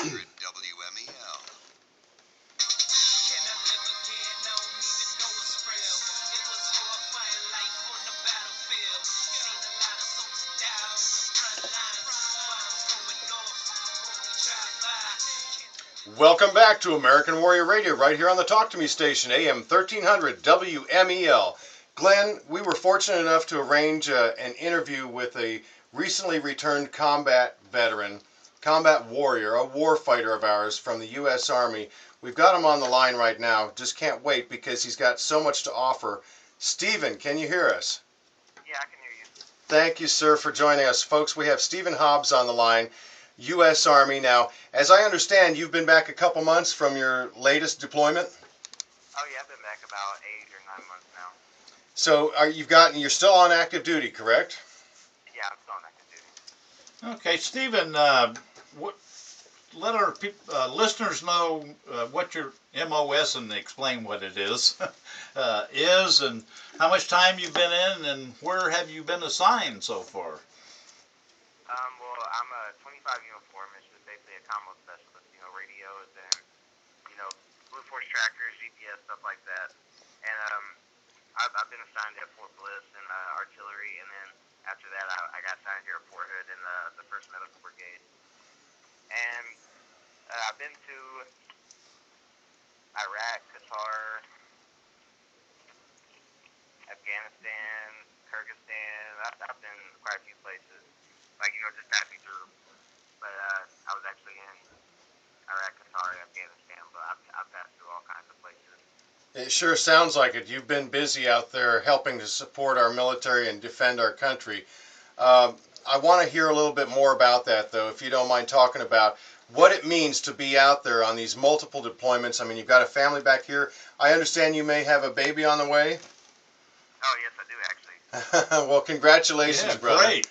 WMEL. Welcome back to American Warrior Radio, right here on the Talk to Me station, AM 1300 WMEL. Glenn, we were fortunate enough to arrange an interview with a recently returned combat veteran, combat warrior, a war fighter of ours from the U.S. Army. We've got him on the line right now. Just can't wait because he's got so much to offer. Stephen, can you hear us? Yeah, I can hear you. Thank you, sir, for joining us. Folks, we have Stephen Hobbs on the line, U.S. Army. Now, as I understand, you've been back a couple months from your latest deployment? Oh, yeah, I've been back about 8 or 9 months now. So you're still on active duty, correct? Yeah, I'm still on active duty. Okay, Stephen, let our listeners know what your MOS and explain what it is and how much time you've been in and where have you been assigned so far? Well, I'm a 25 uniform, which is basically a combo specialist, radios and, Blue Force trackers, GPS, stuff like that. And I've been assigned at Fort Bliss in artillery, and then after that I got assigned here at Fort Hood in the 1st Medical Brigade. And I've been to Iraq, Qatar, Afghanistan, Kyrgyzstan. I've been quite a few places, just passing through. But I was actually in Iraq, Qatar, Afghanistan, but I've passed through all kinds of places. It sure sounds like it. You've been busy out there helping to support our military and defend our country. I want to hear a little bit more about that, though, if you don't mind talking about what it means to be out there on these multiple deployments. I mean, you've got a family back here. I understand you may have a baby on the way? Oh, yes, I do, actually. Well, congratulations, brother. Great.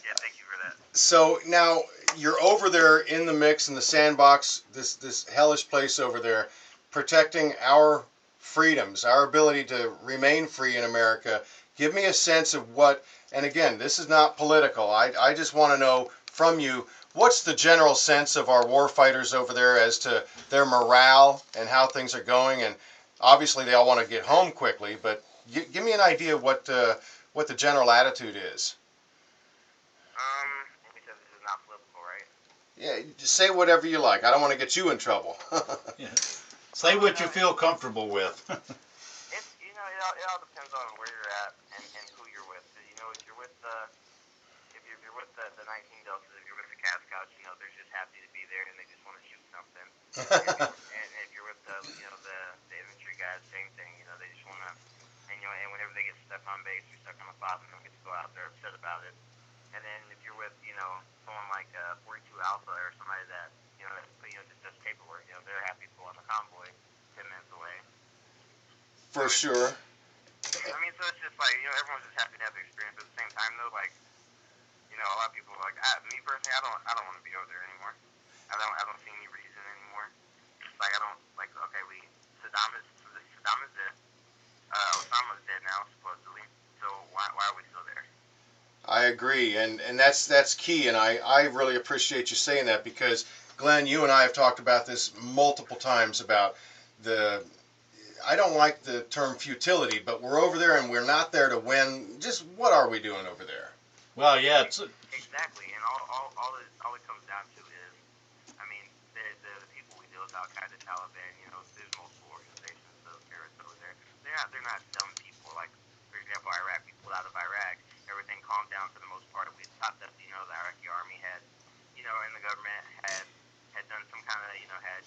Yeah, thank you for that. So now you're over there in the mix, in the sandbox, this hellish place over there, protecting our freedoms, our ability to remain free in America. Give me a sense of what, and again, this is not political. I just want to know from you, what's the general sense of our war fighters over there as to their morale and how things are going? And obviously they all want to get home quickly, but give me an idea of what the general attitude is. Because this is not political, right? Yeah, just say whatever you like. I don't want to get you in trouble. Yeah. Say what you feel comfortable with. It all depends on where you're at and who you're with. If you're with if you're with the 19 Deltas, if you're with the Cat Scouts, they're just happy to be there and they just want to shoot something. and if you're with the infantry guys, same thing. They just want to, and whenever they get stuck on base or stuck on a fob, they don't get to go out there upset about it. And then if you're with someone like 42 Alpha or somebody that just does paperwork, they're happy to go on the convoy 10 minutes away. For sure. I mean, so it's just like, everyone's just happy to have the experience. At the same time, though, like, a lot of people are like, me personally, I don't want to be over there anymore. I don't see any reason anymore. Like, I don't, like, okay, Saddam is dead. Osama's dead now, supposedly. So why are we still there? I agree, and that's key, and I really appreciate you saying that because, Glenn, you and I have talked about this multiple times about I don't like the term futility, but we're over there and we're not there to win. Just what are we doing over there? Well, yeah, it's exactly, and all it comes down to is, I mean, the people we deal with, Al Qaeda, Taliban, there's multiple organizations of terrorists over there. They're not dumb people. Like, for example, Iraq. We pulled out of Iraq. Everything calmed down for the most part. We thought that the Iraqi army had, and the government had done some kind of had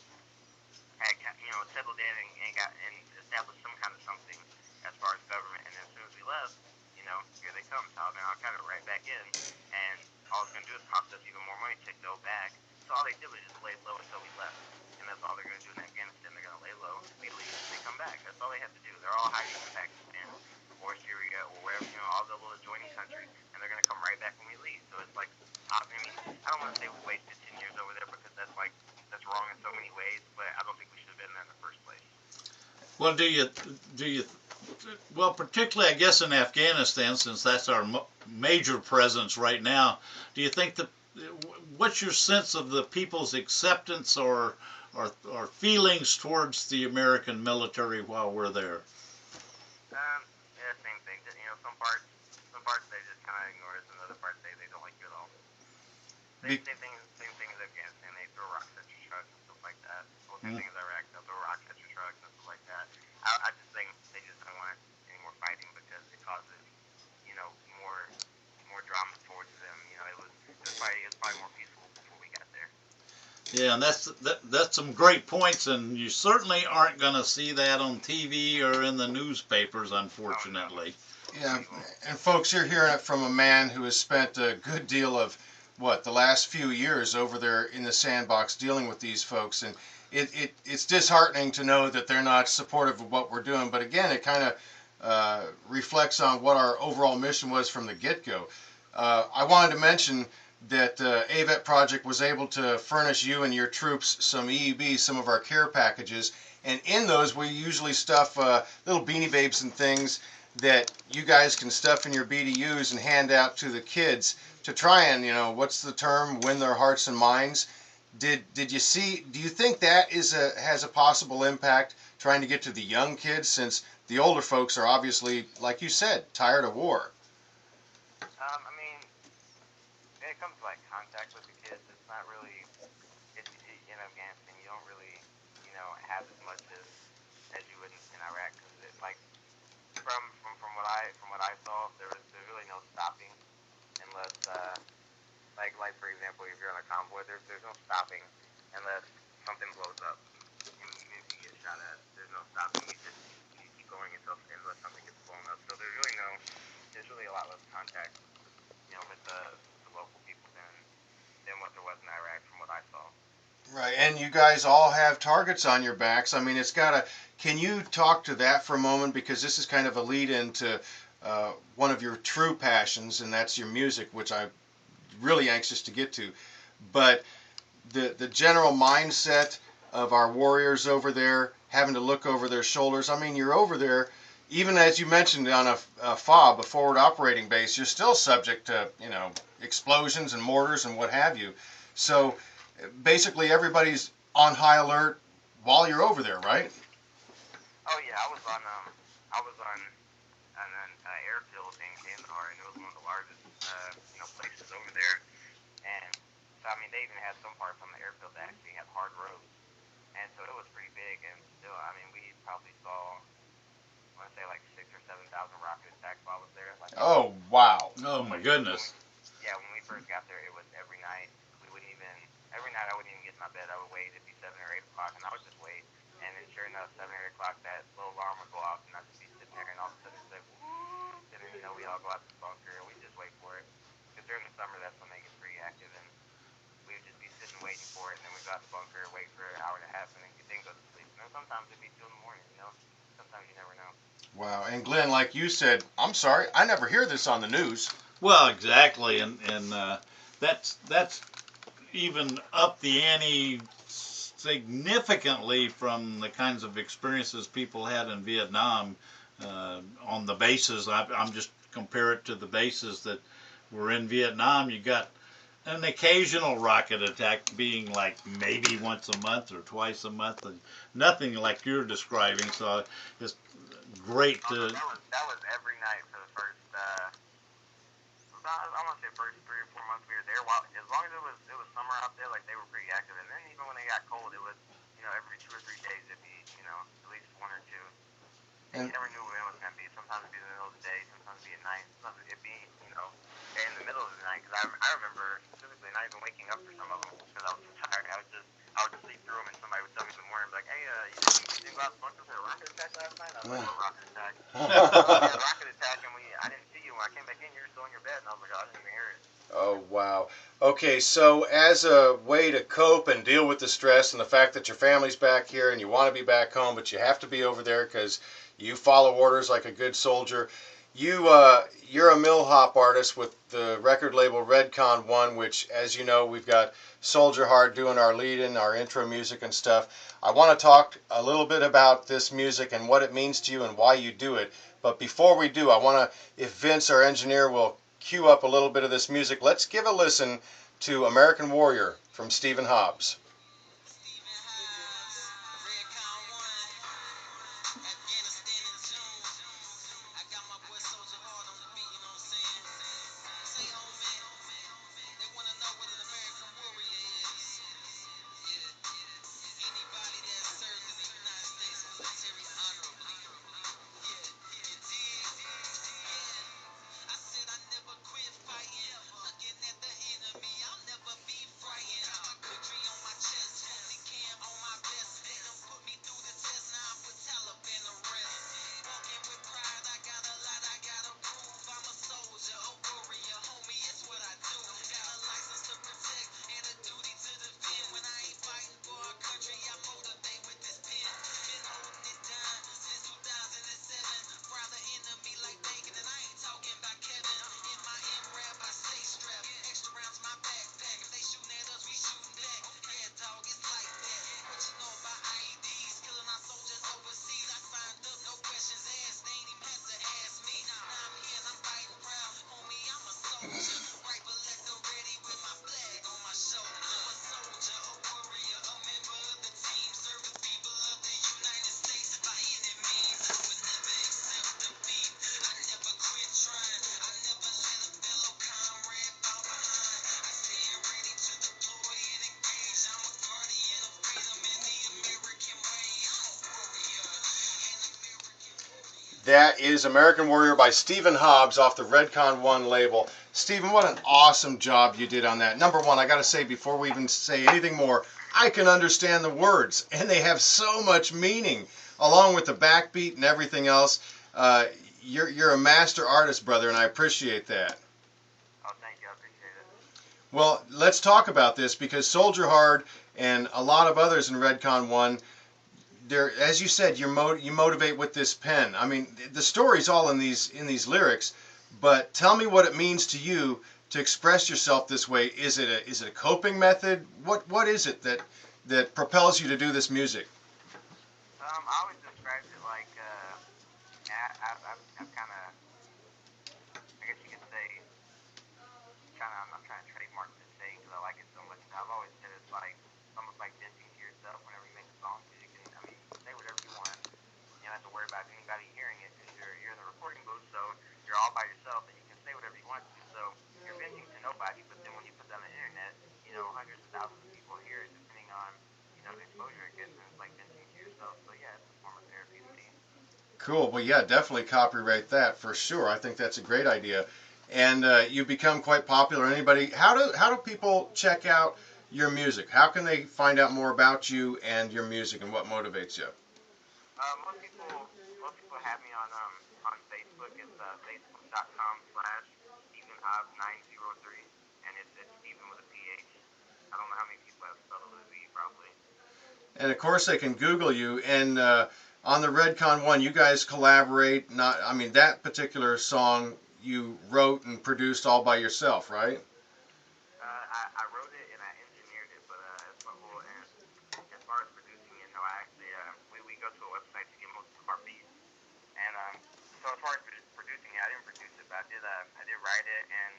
settled in and established some kind of something as far as government. And as soon as we left, here they come, Taliban, Al Qaeda, right back in, and all it's going to do is cost us even more money to go back. So all they did was just lay low until we left, and that's all they're going to do in Afghanistan. They're going to lay low, we leave, and they come back. That's all they have to do. They're all hiding in Pakistan or Syria or wherever, all the little adjoining countries, and they're going to come right back when we leave. So it's like, I mean, I don't want to say we wasted 10 years over there because that's wrong in so many ways, but I don't think we should have been there in the first place. well. Well, particularly, I guess, in Afghanistan, since that's our major presence right now. Do you think that what's your sense of the people's acceptance or feelings towards the American military while we're there? Yeah, same thing. Some parts they just kind of ignore us, and other parts they don't like you at all. Same thing as Afghanistan. They throw rocks at your trucks and stuff like that. Well, same thing as Iraq. They'll throw rocks at your trucks and stuff like that. I just think they just don't want any more fighting because it causes, you know, more drama towards them. You know, it was probably more peaceful before we got there. Yeah, and that's some great points, and you certainly aren't going to see that on TV or in the newspapers, unfortunately. Yeah, and folks, you're hearing it from a man who has spent a good deal of the last few years over there in the sandbox dealing with these folks, and it's disheartening to know that they're not supportive of what we're doing. But again, it kind of reflects on what our overall mission was from the get-go. I wanted to mention that AVET Project was able to furnish you and your troops some EEB, some of our care packages, and in those we usually stuff little Beanie Babes and things that you guys can stuff in your BDUs and hand out to the kids to try and, what's the term, win their hearts and minds. Do you think that has a possible impact trying to get to the young kids, since the older folks are obviously, like you said, tired of war? I mean, when it comes to like contact with the kids, it's not really. In Afghanistan, you don't really, have as much as you would in Iraq, because it's like from what I saw, there's really no stopping unless like for example, if you're on a convoy, there's no stopping unless something blows up and you get shot at. There's no stopping. You keep going unless something gets blown up. So there's really a lot less contact, with the local people than what there was in Iraq from what I saw. Right, and you guys all have targets on your backs. I mean, can you talk to that for a moment? Because this is kind of a lead into one of your true passions, and that's your music, which I'm really anxious to get to. But the general mindset of our warriors over there, having to look over their shoulders. I mean, you're over there, even as you mentioned, on a FOB, a forward operating base, you're still subject to, explosions and mortars and what have you. So basically everybody's on high alert while you're over there, right? Oh yeah, I was on an airfield in Kandahar, and it was one of the largest places over there. And so I mean, they even had some parts on the airfield that actually had hard roads, and so it was pretty big. And still, I mean, we probably saw, I want to say, like 6,000 or 7,000 rocket attacks while I was there. Like, oh wow! Oh my goodness! When we first got there, it was every night. Every night I wouldn't even get in my bed. I would wait. It'd be 7 or 8 o'clock, and I would just wait. And then sure enough, 7 or 8 o'clock, that little alarm would go off, and I'd just be sitting there, and all of a sudden it's like, whoop, and then, we all go out to the bunker, and we just wait for it. Because during the summer, that's when they get pretty active, and we would just be sitting waiting for it, and then we go out to the bunker, wait for an hour and a half, and then go to sleep. And then sometimes it'd be 2 in the morning, Sometimes you never know. Wow, and Glenn, like you said, I'm sorry, I never hear this on the news. Well, exactly, and that's even up the ante significantly from the kinds of experiences people had in Vietnam on the bases. I'm just compare it to the bases that were in Vietnam. You got an occasional rocket attack being like maybe once a month or twice a month, and nothing like you're describing. So it's great to. That was every night for the first. I want to say first 3 or 4 months we were there. As long as it was summer out there, like they were pretty active. And then even when it got cold, it was every 2 or 3 days it'd be at least 1 or 2. And you never knew when it was gonna be. Sometimes it'd be in the middle of the day, sometimes it'd be at night, sometimes it'd be in the middle of the night. Because I remember specifically not even waking up for some of them because I was so tired. I would just sleep through them, and somebody would tell me in the morning, like, hey, you didn't go out to bunker for a rocket attack last night? I was like, what rocket attack? A rocket attack, and I didn't see you. When I came back in, you were still in your bed, and I was like, oh, I didn't even hear it. Oh, wow. Okay, so as a way to cope and deal with the stress and the fact that your family's back here and you want to be back home, but you have to be over there because you follow orders like a good soldier, you're a mill hop artist with the record label Redcon 1, which, as you know, we've got Soldier Hard doing our lead-in, our intro music and stuff. I want to talk a little bit about this music and what it means to you and why you do it. But before we do, I want to, if Vince, our engineer, will cue up a little bit of this music, let's give a listen to American Warrior from Stephen Hobbs. That is American Warrior by Stephen Hobbs off the Redcon 1 label. Stephen, what an awesome job you did on that. Number one, I got to say, before we even say anything more, I can understand the words, and they have so much meaning, along with the backbeat and everything else. You're a master artist, brother, and I appreciate that. Oh, thank you. I appreciate it. Well, let's talk about this, because Soldier Hard and a lot of others in Redcon 1, there, as you said, you motivate with this pen. I mean, the story's all in these lyrics, but tell me what it means to you to express yourself this way. Is it a coping method? What is it that propels you to do this music? I always described it like, I've kind of, I guess you could say, I'm not trying to trademark this saying because I like it so much. But I've always said it's like almost like venting to yourself whenever you make a song. Because you can, I mean, you can say whatever you want. You don't have to worry about anybody hearing it because you're in the recording booth, so you're all by yourself and you can say whatever you want to. So you're venting to nobody. But then when you put that on the internet, hundreds of thousands of people hear it, depending on the exposure it gets, and it's like venting to yourself. So yeah, it's a form of therapy to me. Cool. Well, yeah, definitely copyright that for sure. I think that's a great idea. And you've become quite popular. Anybody? How do people check out your music? How can they find out more about you and your music and what motivates you? Most people have me on Facebook. It's facebook.com/Stephen Hobbs 903, and it's Stephen with a PH. I don't know how many people have spelled it with a V, probably. And of course, they can Google you. And on the Redcon 1, you guys collaborate. Not, I mean, that particular song you wrote and produced all by yourself, right? I wrote it and I engineered it, but as far as producing it, no, I actually we go to a website to get most of our beats, and so as far as producing it, I didn't produce it, but I did write it and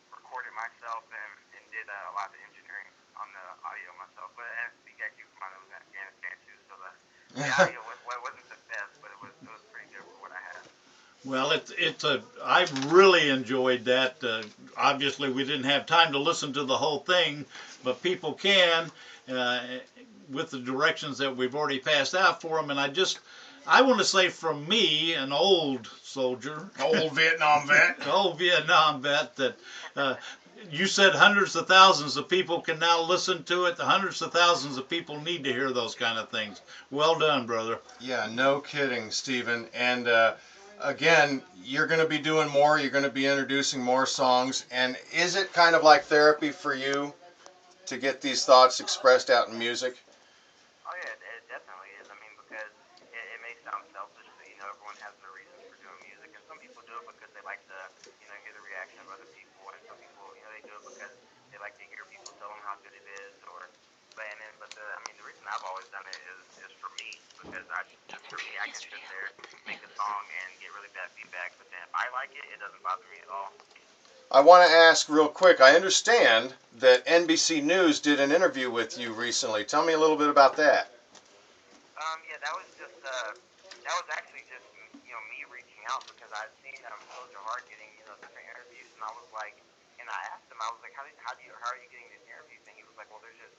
recorded myself and did a lot of the engineering on the audio myself. But as you guys keep in mind, I was in Afghanistan too, so the audio wasn't the best, but it was pretty good for what I had. Well, I really enjoyed that. Obviously, we didn't have time to listen to the whole thing, but people can uh, with the directions that we've already passed out for them. And I want to say from me, an old soldier, Old Vietnam vet. old Vietnam vet, that you said hundreds of thousands of people can now listen to it. The hundreds of thousands of people need to hear those kind of things. Well done, brother. Yeah, no kidding, Stephen. And again, you're going to be doing more. You're going to be introducing more songs. And is it kind of like therapy for you to get these thoughts expressed out in music? Oh yeah, it definitely is. I mean, because it may sound selfish, but everyone has their reasons for doing music, and some people do it because they like to, hear the reaction of other people, and some people, they do it because they like to hear people tell them how good it is, or, the reason I've always done it is for me, because just for me, I can sit there, make a song, and get really bad feedback, but then if I like it, it doesn't bother me at all. I want to ask real quick. I understand that NBC News did an interview with you recently. Tell me a little bit about that. Yeah, that was just that was actually just me reaching out because I'd seen Soldier Hart getting different interviews, and I was like, and I asked him, I was like, how are you getting these interviews? And he was like, well, they're just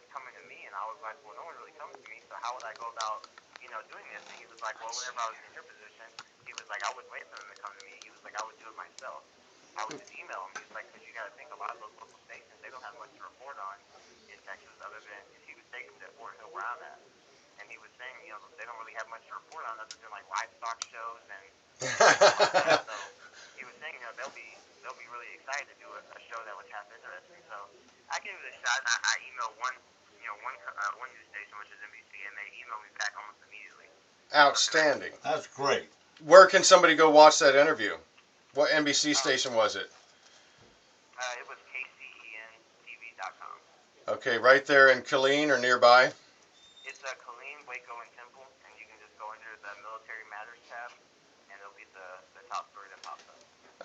coming to me, and I was like, well, no one really comes to me, so how would I go about doing this? And he was like, well, whenever I was in your position, he was like, I wouldn't wait for them to come to me. He was like, I would do it myself. I would just email them. He was like, because you got to think a lot of those local stations, they don't have much to report on in Texas other than because he was stationed at Fort Hill where I'm at. And he was saying, they don't really have much to report on other than like livestock shows and stuff like that. So he was saying, they'll be really excited to do a show that was half interesting. So I gave it a shot. And I emailed one news station, which is NBC, and they emailed me back almost immediately. Outstanding. That's great. Where can somebody go watch that interview? What NBC station was it? It was kcentv.com. Okay, right there in Killeen or nearby? It's Killeen, Waco, and Temple, and you can just go under the Military Matters tab, and it'll be the top story that pops up.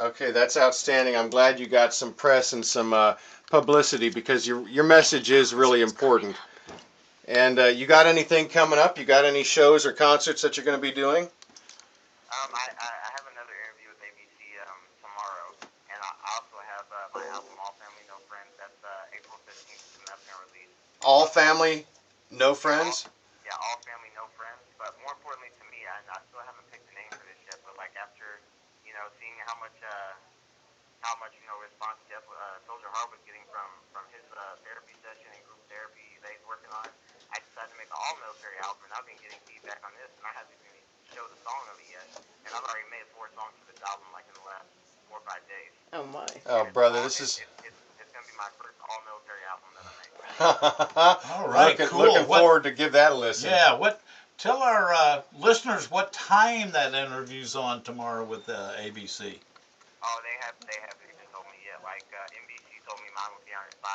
Okay, that's outstanding. I'm glad you got some press and some publicity because your message is really important. And you got anything coming up? You got any shows or concerts that you're going to be doing? I have another interview with ABC tomorrow, and I also have my album All Family No Friends. That's April 15th coming up and released. All family, no friends? All Family No Friends. But more importantly to me, I still haven't picked a name for this yet. But like after seeing how much response Soldier Hart was getting from his therapy session and group therapy that he's working on, I decided to make an all military album, and I've been getting feedback on this, and I haven't even showed a song of it yet. And I've already made 4 songs for this album like in the last 4 or 5 days. Oh my. Oh, brother, this is... It's going to be my first all military album that I make. All right, cool. Looking forward to give that a listen. Yeah, tell our listeners what time that interview's on tomorrow with ABC. Oh, they haven't even told me yet. Like NBC told me mine would be on at 5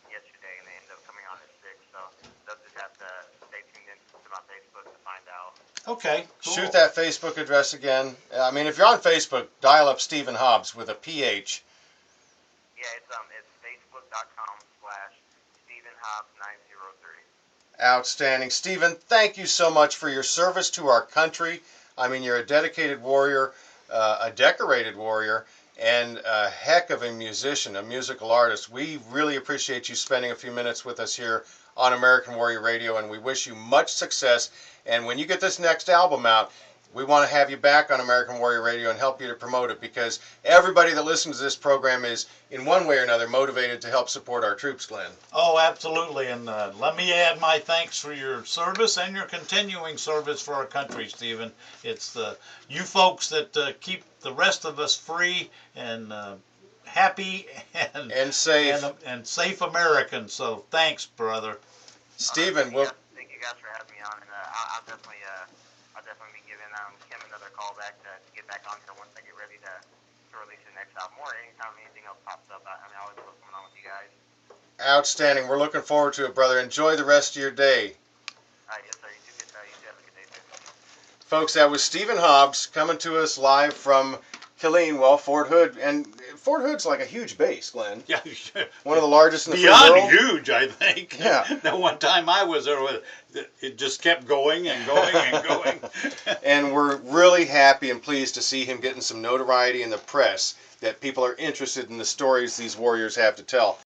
yesterday, and they ended up coming on at 6. So they'll just have to stay tuned in to my Facebook to find out. Okay, cool. Shoot that Facebook address again. I mean, if you're on Facebook, dial up Stephen Hobbs with a PH. Yeah, it's facebook.com/StephenHobbs903. Outstanding. Stephen, thank you so much for your service to our country. I mean, you're a dedicated warrior, a decorated warrior, and a heck of a musician, a musical artist. We really appreciate you spending a few minutes with us here on American Warrior Radio, and we wish you much success. And when you get this next album out, we want to have you back on American Warrior Radio and help you to promote it, because everybody that listens to this program is, in one way or another, motivated to help support our troops, Glenn. Oh, absolutely. And let me add my thanks for your service and your continuing service for our country, Stephen. It's you folks that keep the rest of us free and happy and safe. And safe Americans. So thanks, brother. Stephen, thank you guys for having me on, and I'll definitely be giving him another call back to get back on here once I get ready to release the next album, or anytime anything else pops up. I always love coming on with you guys. Outstanding. We're looking forward to it, brother. Enjoy the rest of your day. Yes, sir. You too have a good day, too. Folks, that was Stephen Hobbs coming to us live from Killeen, Fort Hood. And Fort Hood's like a huge base, Glenn. Yeah, one of the largest in the beyond world. huge, I think. Yeah. The one time I was there, it just kept going and going and going. And we're really happy and pleased to see him getting some notoriety in the press, that people are interested in the stories these warriors have to tell.